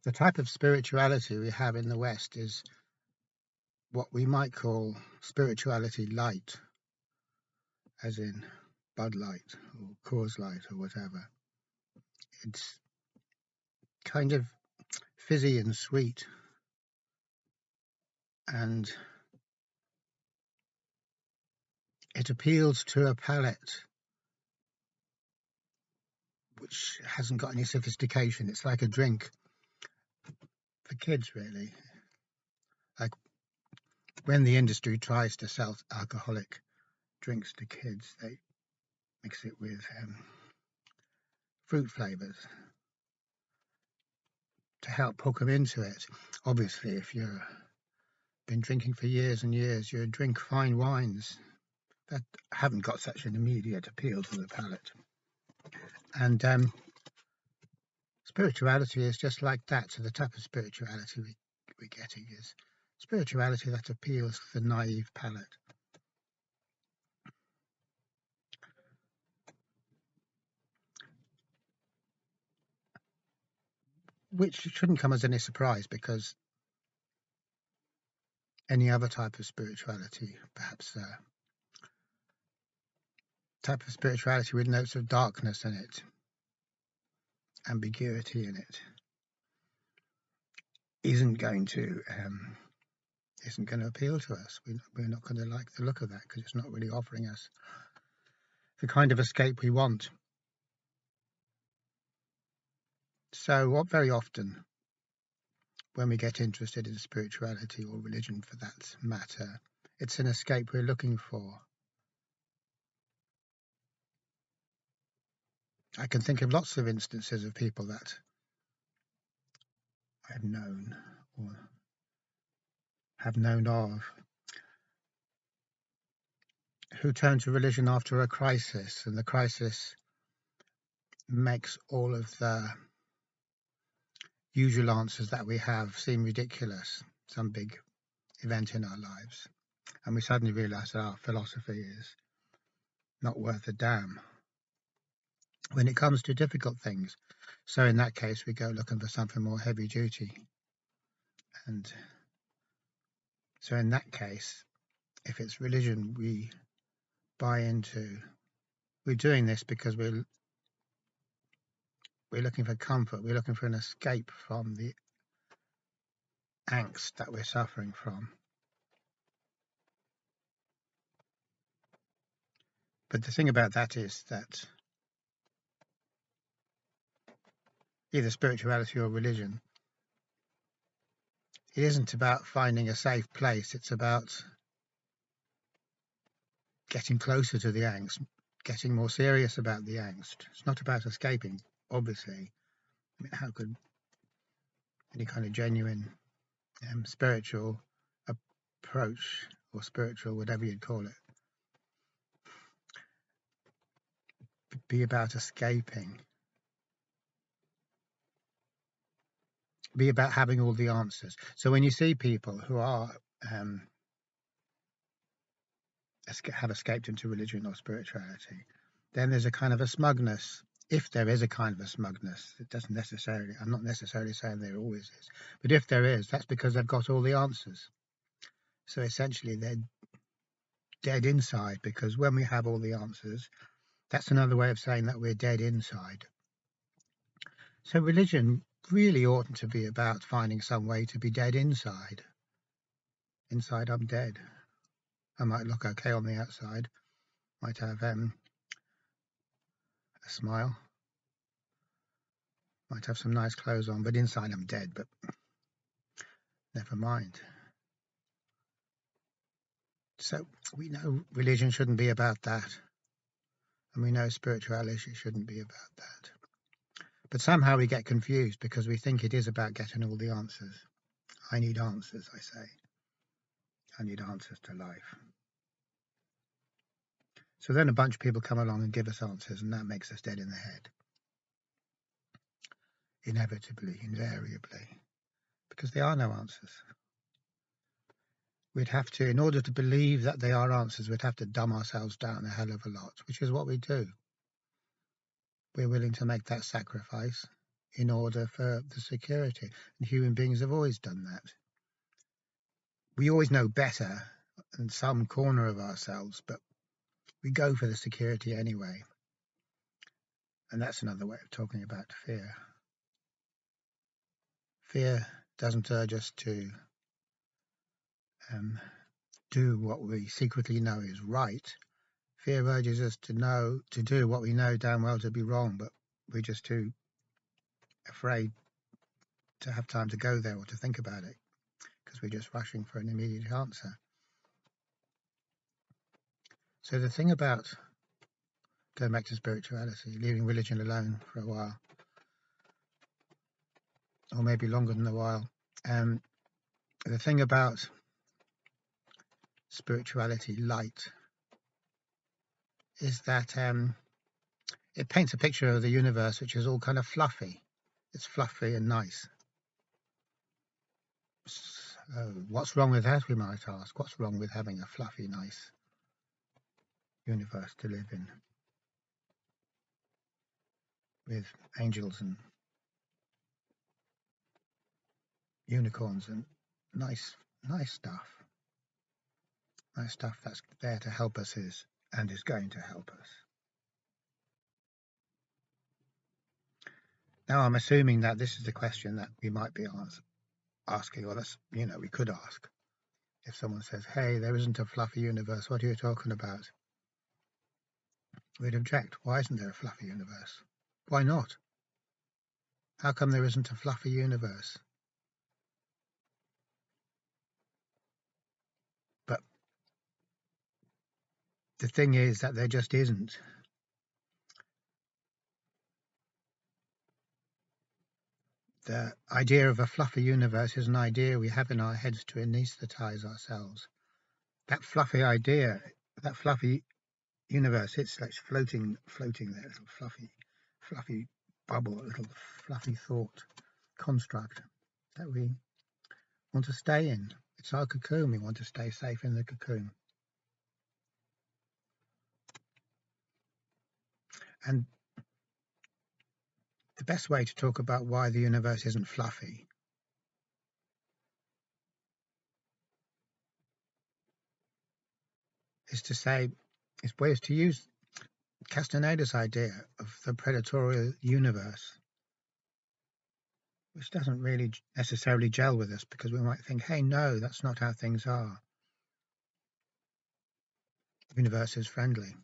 The type of spirituality we have in the West is what we might call spirituality light, as in Bud Light or Coors Light or whatever. It's kind of fizzy and sweet, and it appeals to a palate which hasn't got any sophistication. It's like a drink for kids, really. Like when the industry tries to sell alcoholic drinks to kids, they mix it with fruit flavors to help hook them into it. Obviously, if you've been drinking for years and years, you drink fine wines that haven't got such an immediate appeal to the palate. And spirituality is just like that. So the type of spirituality we're getting is spirituality that appeals to the naive palate. Which shouldn't come as any surprise, because any other type of spirituality, perhaps type of spirituality with notes of darkness in it, ambiguity in it, isn't going to appeal to us. We're not going to like the look of that, because it's not really offering us the kind of escape we want. So what very often when we get interested in spirituality or religion for that matter, it's an escape we're looking for. I can think of lots of instances of people that I've known or have known of who turn to religion after a crisis, and the crisis makes all of the usual answers that we have seem ridiculous, some big event in our lives, and we suddenly realize that our philosophy is not worth a damn when it comes to difficult things. So in that case, we go looking for something more heavy duty. And so in that case, if it's religion we buy into, we're doing this because we're looking for comfort. We're looking for an escape from the angst that we're suffering from. But the thing about that is that either spirituality or religion, it isn't about finding a safe place. It's about getting closer to the angst, getting more serious about the angst. It's not about escaping, obviously. I mean, how could any kind of genuine spiritual approach, or spiritual, whatever you'd call it, be about escaping? Be about having all the answers. So when you see people who are have escaped into religion or spirituality, then there's a kind of a smugness. If there is a kind of a smugness, it doesn't necessarily, I'm not necessarily saying there always is, but if there is, that's because they've got all the answers. So essentially they're dead inside, because when we have all the answers, that's another way of saying that we're dead inside. So religion really oughtn't to be about finding some way to be dead inside. Inside, I'm dead. I might look okay on the outside, might have a smile, might have some nice clothes on, but inside I'm dead. But never mind. So we know religion shouldn't be about that, and we know spirituality shouldn't be about that. But somehow we get confused, because we think it is about getting all the answers. I need answers, I say. I need answers to life. So then a bunch of people come along and give us answers, and that makes us dead in the head. Inevitably, invariably, because there are no answers. We'd have to, in order to believe that they are answers, we'd have to dumb ourselves down a hell of a lot, which is what we do. We're willing to make that sacrifice in order for the security. And human beings have always done that. We always know better in some corner of ourselves, but we go for the security anyway. And that's another way of talking about fear. Fear doesn't urge us to do what we secretly know is right. Fear urges us to do what we know damn well to be wrong, but we're just too afraid to have time to go there or to think about it because we're just rushing for an immediate answer. So the thing about going back to spirituality, leaving religion alone for a while, or maybe longer than a while, the thing about spirituality light is that it paints a picture of the universe which is all kind of fluffy. It's fluffy and nice. So what's wrong with that, we might ask? What's wrong with having a fluffy, nice universe to live in, with angels and unicorns and nice stuff that's there to help us and is going to help us. Now I'm assuming that this is the question that we might be asking, or that's, we could ask. If someone says, hey, there isn't a fluffy universe, what are you talking about? We'd object. Why isn't there a fluffy universe? Why not? How come there isn't a fluffy universe? But the thing is that there just isn't. The idea of a fluffy universe is an idea we have in our heads to anesthetize ourselves. That fluffy idea, that fluffy universe, it's like floating there, little fluffy bubble, a little fluffy thought construct that we want to stay in. It's our cocoon. We want to stay safe in the cocoon. And the best way to talk about why the universe isn't fluffy is to use Castaneda's idea of the predatorial universe, which doesn't really necessarily gel with us, because we might think, hey, no, that's not how things are. The universe is friendly.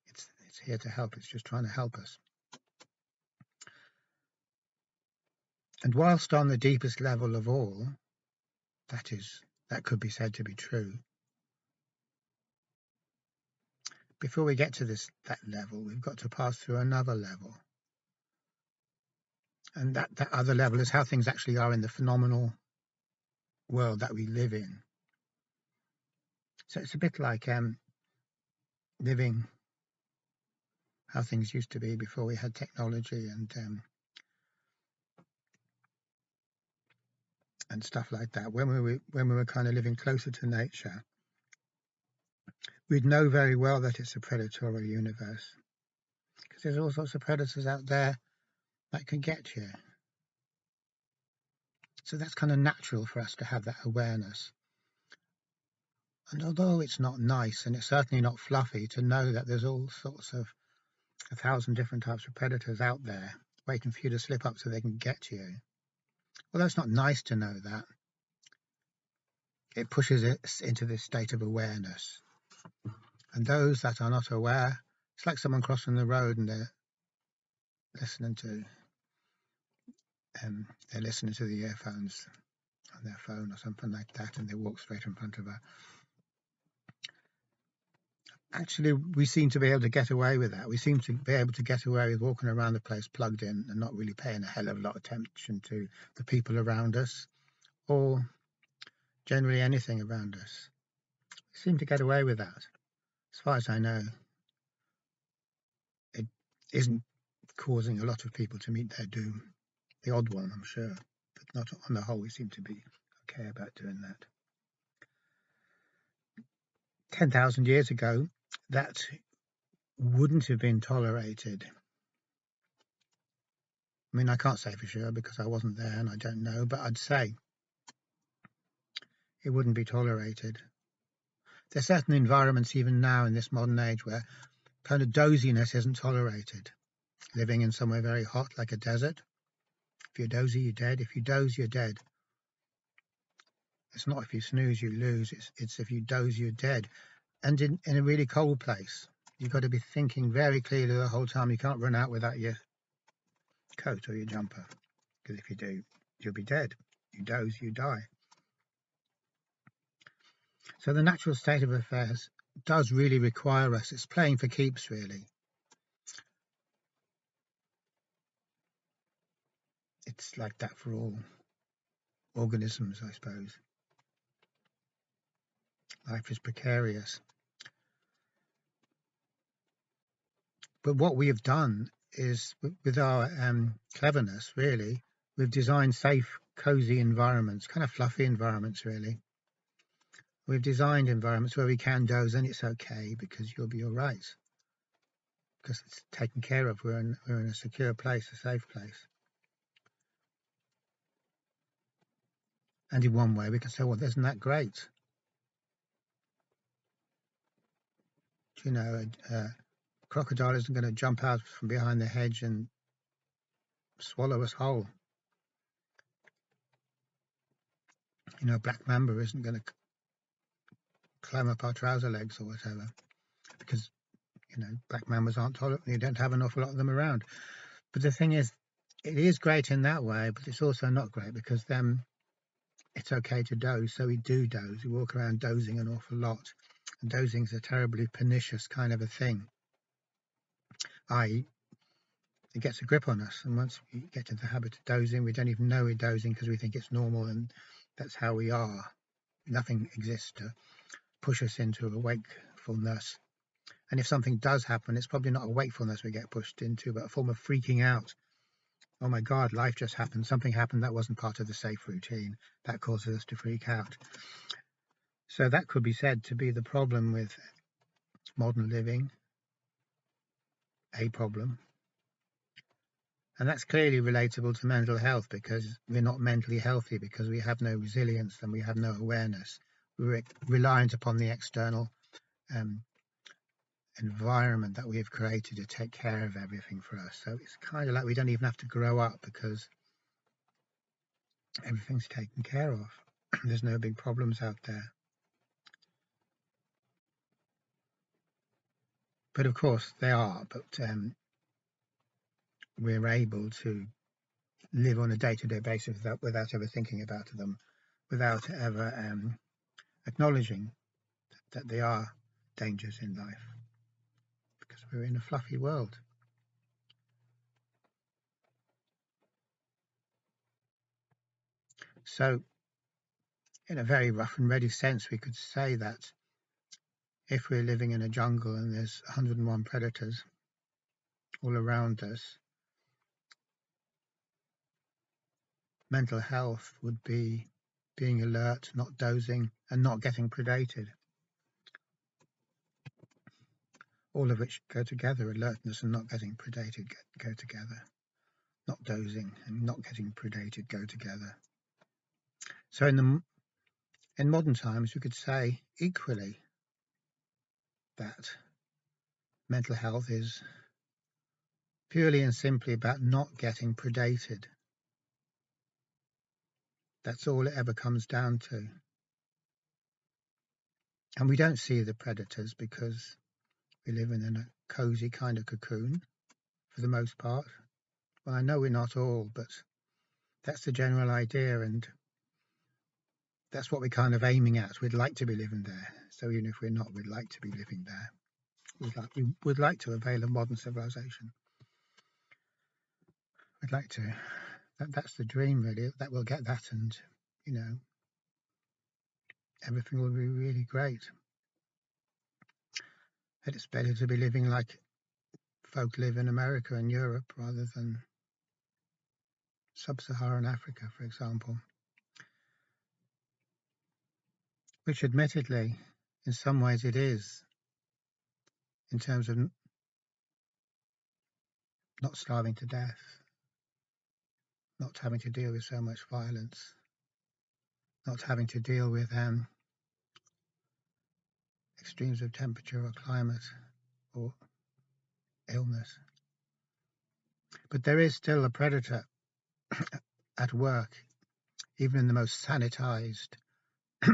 It's here to help. It's just trying to help us. And whilst on the deepest level of all, that could be said to be true, before we get to that level, we've got to pass through another level. And that other level is how things actually are in the phenomenal world that we live in. So it's a bit like living how things used to be before we had technology and stuff like that. When we were kind of living closer to nature, we'd know very well that it's a predatory universe, because there's all sorts of predators out there that can get you. So that's kind of natural for us to have that awareness. And although it's not nice, and it's certainly not fluffy, to know that there's all sorts of 1,000 different types of predators out there waiting for you to slip up so they can get you, although it's not nice to know that, it pushes us into this state of awareness. And those that are not aware, it's like someone crossing the road and they're listening to the earphones on their phone or something like that, and they walk straight in front of her. Actually, we seem to be able to get away with that. We seem to be able to get away with walking around the place plugged in and not really paying a hell of a lot of attention to the people around us, or generally anything around us. We seem to get away with that. As far as I know, it isn't causing a lot of people to meet their doom. The odd one, I'm sure, but not on the whole. We seem to be okay about doing that. 10,000 years ago, that wouldn't have been tolerated. I mean, I can't say for sure because I wasn't there and I don't know, but I'd say it wouldn't be tolerated. There's certain environments even now in this modern age where kind of doziness isn't tolerated. Living in somewhere very hot like a desert. If you're dozy, you're dead. If you doze, you're dead. It's not if you snooze, you lose. It's if you doze, you're dead. And in a really cold place, you've got to be thinking very clearly the whole time. You can't run out without your coat or your jumper, because if you do, you'll be dead. You doze, you die. So the natural state of affairs does really require us. It's playing for keeps, really. It's like that for all organisms, I suppose. Life is precarious. But what we have done is, with our cleverness, really, we've designed safe, cozy environments, kind of fluffy environments, really. We've designed environments where we can doze and it's okay because you'll be all right. Because it's taken care of. We're in a secure place, a safe place. And in one way, we can say, well, isn't that great? You know, a crocodile isn't going to jump out from behind the hedge and swallow us whole. You know, a black mamba isn't going to climb up our trouser legs or whatever, because, you know, black mambas aren't tolerant. You don't have an awful lot of them around. But the thing is, it is great in that way, but it's also not great because then it's okay to doze. So we do doze. We walk around dozing an awful lot. And dozing is a terribly pernicious kind of a thing. I.e., it gets a grip on us. And once we get into the habit of dozing, we don't even know we're dozing because we think it's normal and that's how we are. Nothing exists to push us into a wakefulness. And if something does happen, it's probably not a wakefulness we get pushed into, but a form of freaking out. Oh my God, life just happened. Something happened that wasn't part of the safe routine. That causes us to freak out. So that could be said to be the problem with modern living, a problem. And that's clearly relatable to mental health because we're not mentally healthy because we have no resilience and we have no awareness. We're reliant upon the external environment that we have created to take care of everything for us. So it's kind of like we don't even have to grow up because everything's taken care of. There's no big problems out there. But of course they are, but we're able to live on a day-to-day basis without ever thinking about them, without ever acknowledging that they are dangers in life, because we're in a fluffy world. So in a very rough and ready sense, we could say that if we're living in a jungle and there's 101 predators all around us, mental health would be being alert, not dozing, and not getting predated. All of which go together. Alertness and not getting predated go together. Not dozing and not getting predated go together. So in modern times, we could say equally that mental health is purely and simply about not getting predated. That's all it ever comes down to. And we don't see the predators because we live in a cozy kind of cocoon for the most part. Well, I know we're not all, but that's the general idea, and that's what we're kind of aiming at. We'd like to be living there. So even if we're not, we'd like to be living there. We would like to avail of modern civilization. We'd like to. That's the dream, really, that we'll get that, and, you know, everything will be really great. And it's better to be living like folk live in America and Europe rather than sub-Saharan Africa, for example. Which admittedly, in some ways it is, in terms of not starving to death. not having to deal with so much violence, not having to deal with extremes of temperature or climate or illness. But there is still a predator at work, even in the most sanitized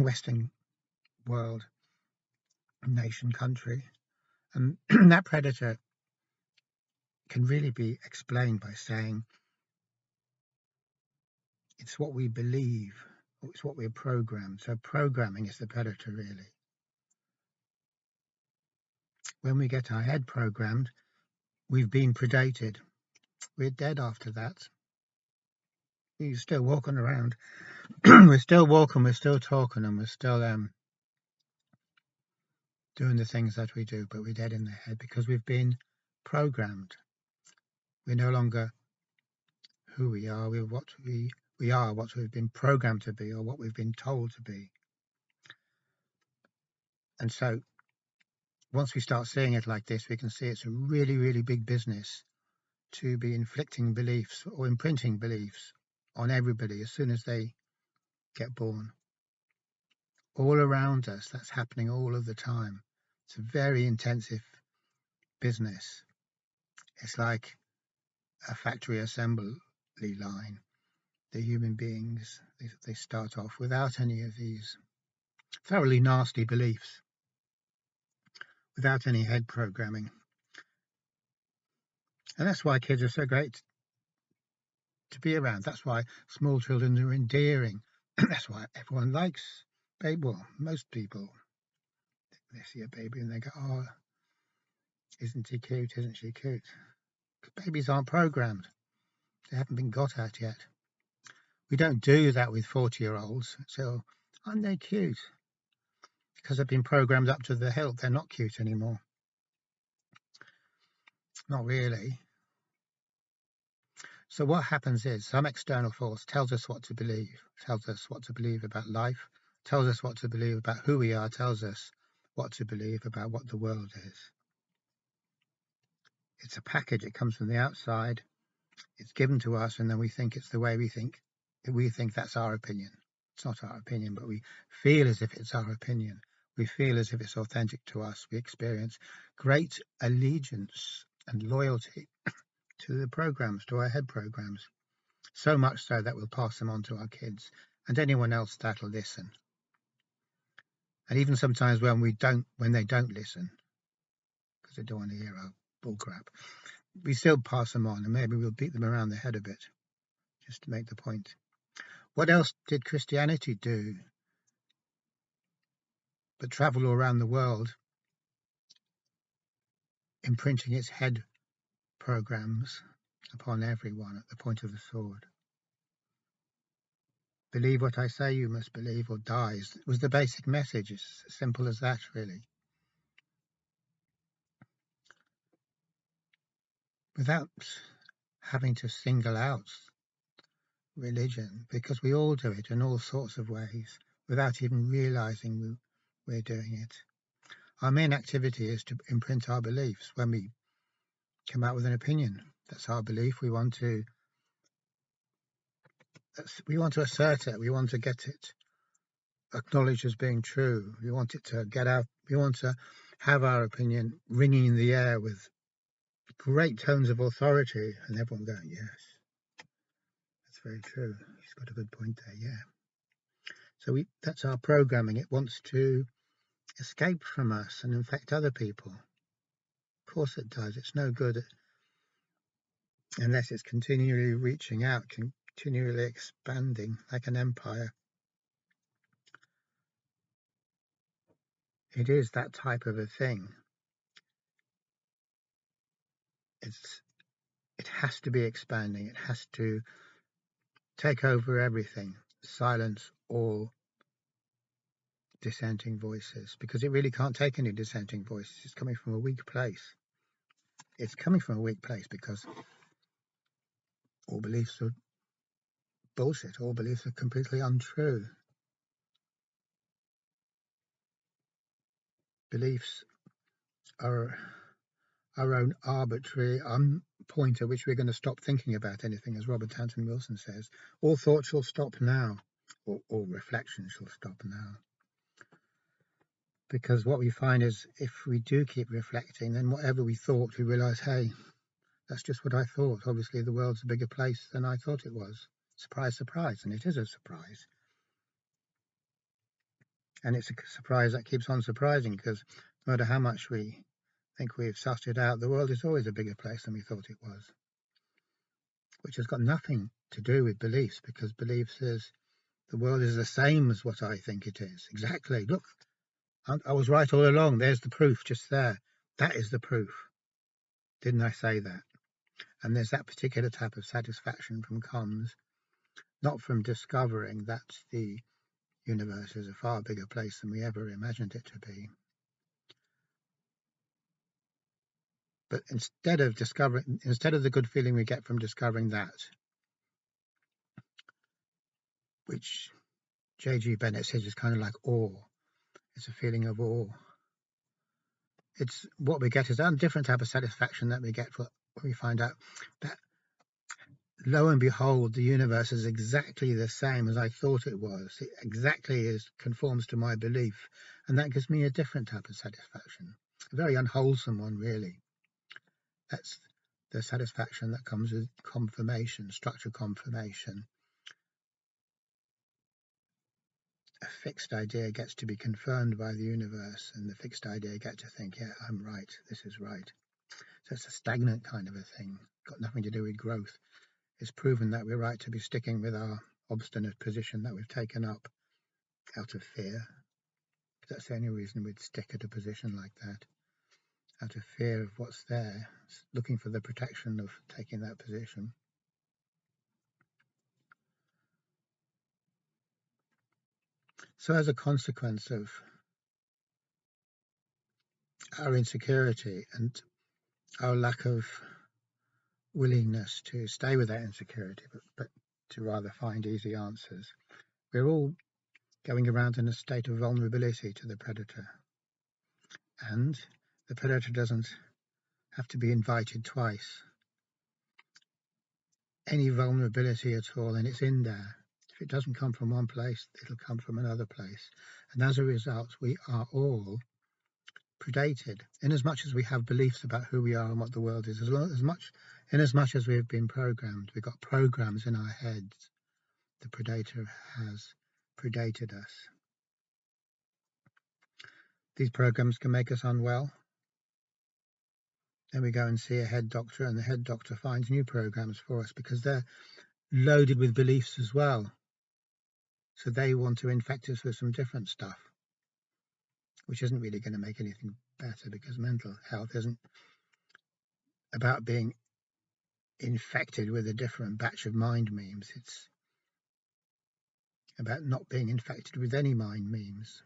Western world, nation, country. And that predator can really be explained by saying it's what we believe, or it's what we're programmed. So programming is the predator, really. When we get our head programmed, we've been predated. We're dead after that. We're still walking around. We're still walking, we're still talking, and we're still doing the things that we do, but we're dead in the head because we've been programmed. We're no longer who we are. We're what we are, what we've been programmed to be, or what we've been told to be. And so once we start seeing it like this, we can see it's a really, really big business to be inflicting beliefs or imprinting beliefs on everybody as soon as they get born. All around us, that's happening all of the time. It's a very intensive business. It's like a factory assembly line. The human beings, they start off without any of these thoroughly nasty beliefs, without any head programming. And that's why kids are so great to be around. That's why small children are endearing. That's why everyone likes baby. Well, most people, they see a baby and they go, oh, isn't he cute? Isn't she cute? Babies aren't programmed. They haven't been got at yet. We don't do that with 40-year-olds. So aren't they cute? Because they've been programmed up to the hilt. They're not cute anymore. Not really. So what happens is some external force tells us what to believe, tells us what to believe about life, tells us what to believe about who we are, tells us what to believe about what the world is. It's a package. It comes from the outside. It's given to us, and then we think it's the way we think. We think that's our opinion. It's not our opinion, but we feel as if it's our opinion. We feel as if it's authentic to us. We experience great allegiance and loyalty to the programs, to our head programs. So much so that we'll pass them on to our kids and anyone else that'll listen. And even sometimes when they don't listen, because they don't want to hear our bullcrap, we still pass them on, and maybe we'll beat them around the head a bit, just to make the point. What else did Christianity do but travel all around the world, imprinting its head programs upon everyone at the point of the sword? Believe what I say you must believe, or die was the basic message. It's as simple as that, really. Without having to single out religion, because we all do it in all sorts of ways without even realizing we're doing it. Our main activity is to imprint our beliefs. When we come out with an opinion, that's our belief. We want to assert it. We want to get it acknowledged as being true. We want it to get out. We want to have our opinion ringing in the air with great tones of authority, and everyone going, yes, that's very true. He's got a good point there, yeah. So that's our programming. It wants to escape from us and infect other people. Of course it does. It's no good unless it's continually reaching out, continually expanding like an empire. It is that type of a thing. It has to be expanding. It has to take over everything, silence all dissenting voices, because it really can't take any dissenting voices. It's coming from a weak place. It's coming from a weak place because all beliefs are bullshit. All beliefs are completely untrue. Beliefs are our own arbitrary, point at which we're going to stop thinking about anything, as Robert Anton Wilson says. All thought shall stop now, or all reflection shall stop now. Because what we find is if we do keep reflecting, then whatever we thought, we realise, hey, that's just what I thought. Obviously, the world's a bigger place than I thought it was. Surprise, surprise. And it is a surprise. And it's a surprise that keeps on surprising, because no matter how much we think we've sussed it out, the world is always a bigger place than we thought it was, which has got nothing to do with beliefs, because belief says the world is the same as what I think it is. Exactly. Look, I was right all along. There's the proof just there. That is the proof. Didn't I say that? And there's that particular type of satisfaction from comes not from discovering that the universe is a far bigger place than we ever imagined it to be, but instead of the good feeling we get from discovering that, which J.G. Bennett says is kind of like awe. It's a feeling of awe. It's what we get is a different type of satisfaction that we get when we find out that, lo and behold, the universe is exactly the same as I thought it was. It exactly conforms to my belief. And that gives me a different type of satisfaction, a very unwholesome one, really. That's the satisfaction that comes with confirmation, structure confirmation. A fixed idea gets to be confirmed by the universe, and the fixed idea gets to think, yeah, I'm right, this is right. So it's a stagnant kind of a thing, got nothing to do with growth. It's proven that we're right to be sticking with our obstinate position that we've taken up out of fear. That's the only reason we'd stick at a position like that, out of fear of what's there, looking for the protection of taking that position. So as a consequence of our insecurity and our lack of willingness to stay with that insecurity, but to rather find easy answers, we're all going around in a state of vulnerability to the predator. And the predator doesn't have to be invited twice. Any vulnerability at all, and it's in there. If it doesn't come from one place, it'll come from another place. And as a result, we are all predated, in as much as we have beliefs about who we are and what the world is, in as much as we've been programmed. We've got programs in our heads. The predator has predated us. These programs can make us unwell. Then we go and see a head doctor, and the head doctor finds new programs for us because they're loaded with beliefs as well. So they want to infect us with some different stuff, which isn't really going to make anything better, because mental health isn't about being infected with a different batch of mind memes. It's about not being infected with any mind memes,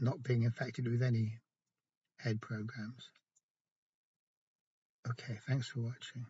not being infected with any head programs. Okay, thanks for watching.